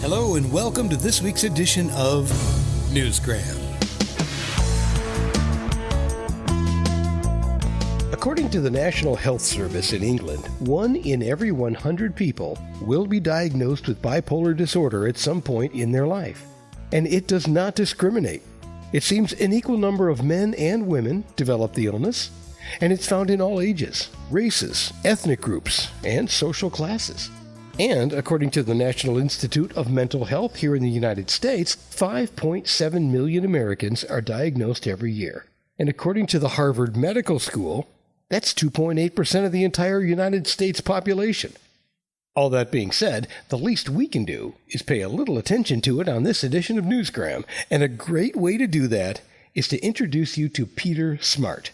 Hello and welcome to this week's edition of Newsgram. According to the National Health Service in England, 1 in every 100 people will be diagnosed with bipolar disorder at some point in their life. And it does not discriminate. It seems an equal number of men and women develop the illness, and it's found in all ages, races, ethnic groups, and social classes. And according to the National Institute of Mental Health here in the United States, 5.7 million Americans are diagnosed every year. And according to the Harvard Medical School, that's 2.8% of the entire United States population. All that being said, the least we can do is pay a little attention to it on this edition of Newsgram, and a great way to do that is to introduce you to Peter Smart.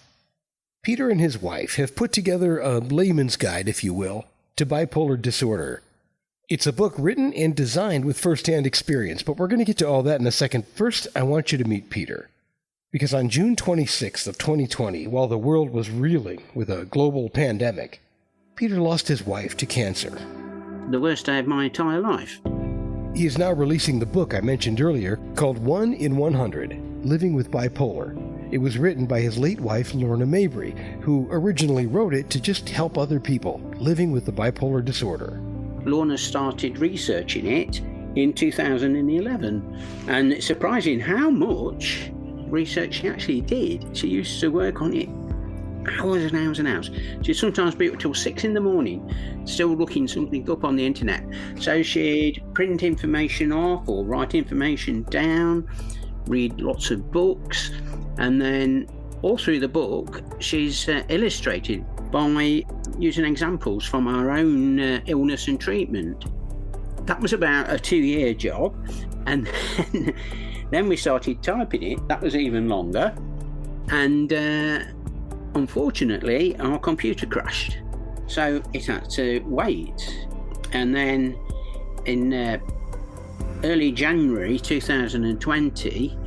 Peter and his wife have put together a layman's guide, if you will, to bipolar disorder. It's a book written and designed with first-hand experience, but we're going to get to all that in a second. First, I want you to meet Peter. Because on June 26th of 2020, while the world was reeling with a global pandemic, Peter lost his wife to cancer. The worst day of my entire life. He is now releasing the book I mentioned earlier called 1 in 100, Living with Bipolar. It was written by his late wife, Lorna Mabry, who originally wrote it to just help other people living with the bipolar disorder. Lorna started researching it in 2011, and it's surprising how much research she actually did. She used to work on it hours and hours and hours. She'd sometimes be up till 6 a.m, still looking something up on the internet. So she'd print information off or write information down, read lots of books, and then all through the book she's illustrated by using examples from our own illness and treatment. That was about a 2-year job, and then we started typing it. That was even longer, and unfortunately our computer crashed, so it had to wait. And then in early January 2020,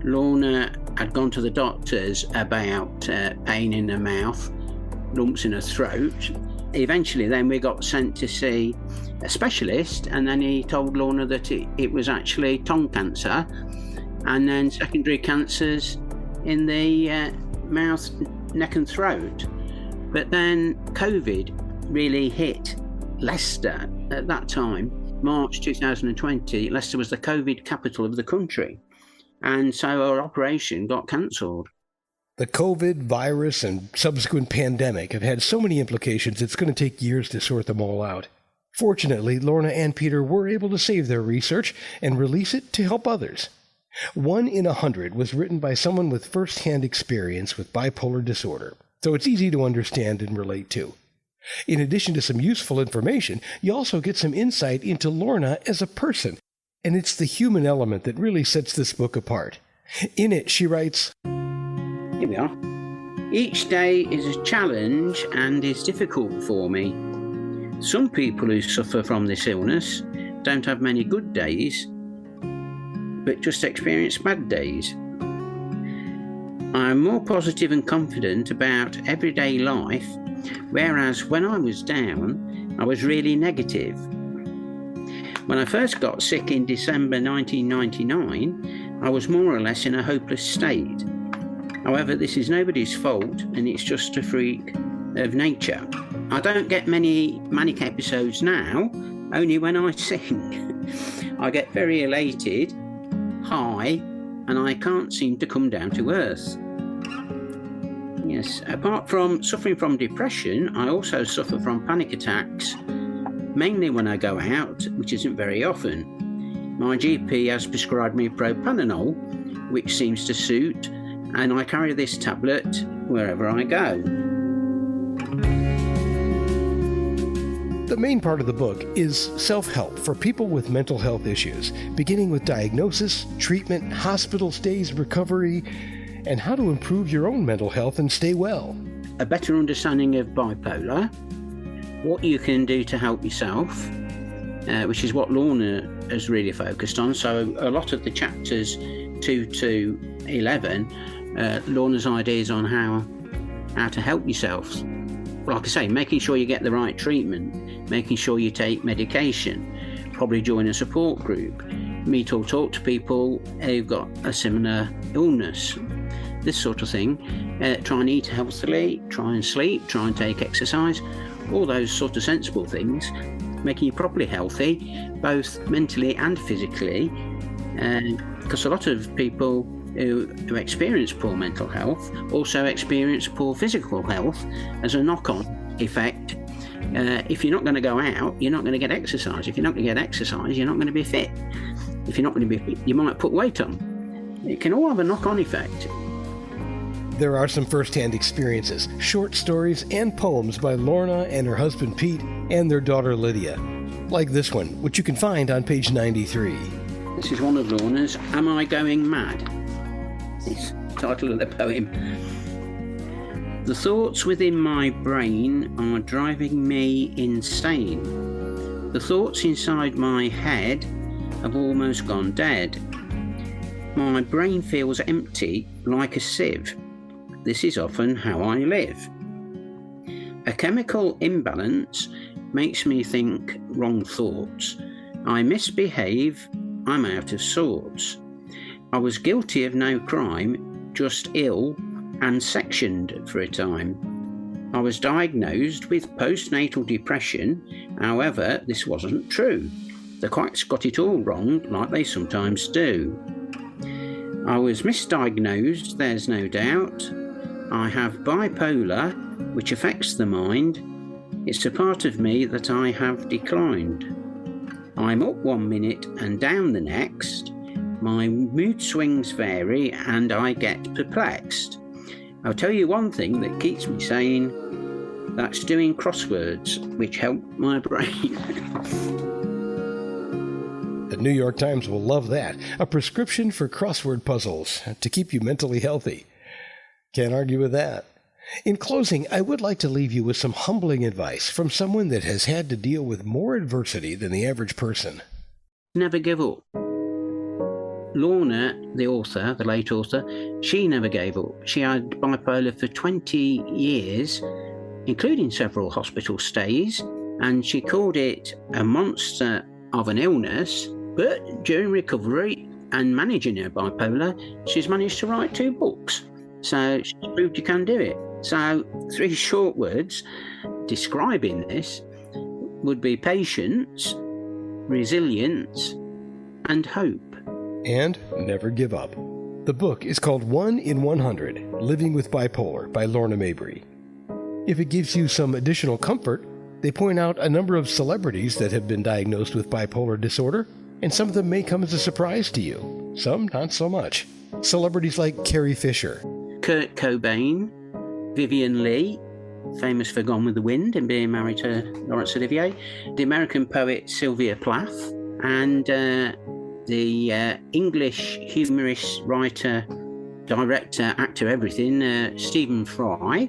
Lorna had gone to the doctors about pain in her mouth, lumps in her throat. Eventually then we got sent to see a specialist, and then he told Lorna that it was actually tongue cancer, and then secondary cancers in the mouth, neck and throat. But then COVID really hit Leicester at that time. March 2020, Leicester was the COVID capital of the country, and so our operation got cancelled. The COVID virus and subsequent pandemic have had so many implications, it's going to take years to sort them all out. Fortunately, Lorna and Peter were able to save their research and release it to help others. 1 in 100 was written by someone with first-hand experience with bipolar disorder, so it's easy to understand and relate to. In addition to some useful information, you also get some insight into Lorna as a person, and it's the human element that really sets this book apart. In it, she writes, Here we are. Each day is a challenge and is difficult for me. Some people who suffer from this illness don't have many good days, but just experience bad days. I'm more positive and confident about everyday life, whereas when I was down, I was really negative. When I first got sick in December 1999, I was more or less in a hopeless state. However, this is nobody's fault, and it's just a freak of nature. I don't get many manic episodes now, only when I sing. I get very elated, high, and I can't seem to come down to earth. Yes, apart from suffering from depression, I also suffer from panic attacks, mainly when I go out, which isn't very often. My GP has prescribed me propranolol, which seems to suit, and I carry this tablet wherever I go. The main part of the book is self-help for people with mental health issues, beginning with diagnosis, treatment, hospital stays, recovery, and how to improve your own mental health and stay well. A better understanding of bipolar, what you can do to help yourself, which is what Lorna has really focused on. So a lot of the chapters 2 to 11, Lorna's ideas on how to help yourself. Like I say, making sure you get the right treatment, making sure you take medication, probably join a support group, meet or talk to people who've got a similar illness, this sort of thing. Try and eat healthily, try and sleep, try and take exercise, all those sort of sensible things, making you properly healthy, both mentally and physically, because a lot of people who experience poor mental health also experience poor physical health as a knock-on effect. If you're not going to go out, you're not going to get exercise. If you're not going to get exercise, you're not going to be fit. If you're not going to be fit, you might put weight on. It can all have a knock-on effect. There are some first-hand experiences, short stories, and poems by Lorna and her husband Pete and their daughter Lydia, like this one, which you can find on page 93. This is one of Lorna's, Am I Going Mad? It's the title of the poem. The thoughts within my brain are driving me insane. The thoughts inside my head have almost gone dead. My brain feels empty like a sieve. This is often how I live. A chemical imbalance makes me think wrong thoughts. I misbehave, I'm out of sorts. I was guilty of no crime, just ill and sectioned for a time. I was diagnosed with postnatal depression, however, this wasn't true. The quacks got it all wrong, like they sometimes do. I was misdiagnosed, there's no doubt. I have bipolar, which affects the mind. It's a part of me that I have declined. I'm up 1 minute and down the next. My mood swings vary and I get perplexed. I'll tell you one thing that keeps me sane. That's doing crosswords, which help my brain. The New York Times will love that. A prescription for crossword puzzles to keep you mentally healthy. Can't argue with that. In closing, I would like to leave you with some humbling advice from someone that has had to deal with more adversity than the average person. Never give up. Lorna, the author, the late author, she never gave up. She had bipolar for 20 years, including several hospital stays, and she called it a monster of an illness. But during recovery and managing her bipolar, she's managed to write 2 books. So she's proved you can do it. So 3 short words describing this would be patience, resilience, and hope. And never give up. The book is called 1 in 100, Living with Bipolar by Lorna Mabry. If it gives you some additional comfort, they point out a number of celebrities that have been diagnosed with bipolar disorder, and some of them may come as a surprise to you. Some not so much. Celebrities like Carrie Fisher, Kurt Cobain, Vivian Leigh, famous for Gone with the Wind and being married to Laurence Olivier, the American poet Sylvia Plath, and the English humorist, writer, director, actor, everything, Stephen Fry.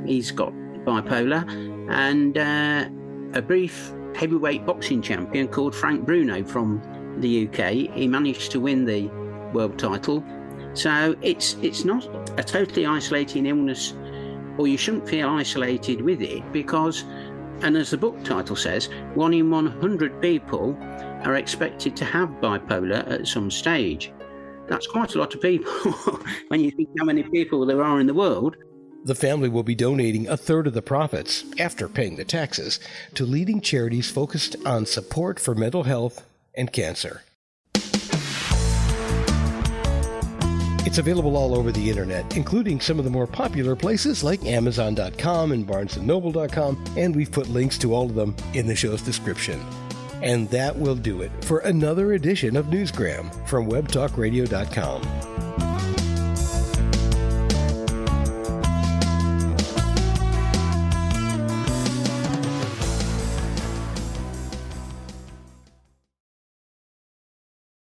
He's got bipolar. And a brief heavyweight boxing champion called Frank Bruno from the UK. He managed to win the world title. So it's not a totally isolating illness, or you shouldn't feel isolated with it, because, and as the book title says, 1 in 100 people are expected to have bipolar at some stage. That's quite a lot of people when you think how many people there are in the world. The family will be donating a third of the profits, after paying the taxes, to leading charities focused on support for mental health and cancer. It's available all over the internet, including some of the more popular places like Amazon.com and BarnesandNoble.com, and we've put links to all of them in the show's description. And that will do it for another edition of Newsgram from WebTalkRadio.com.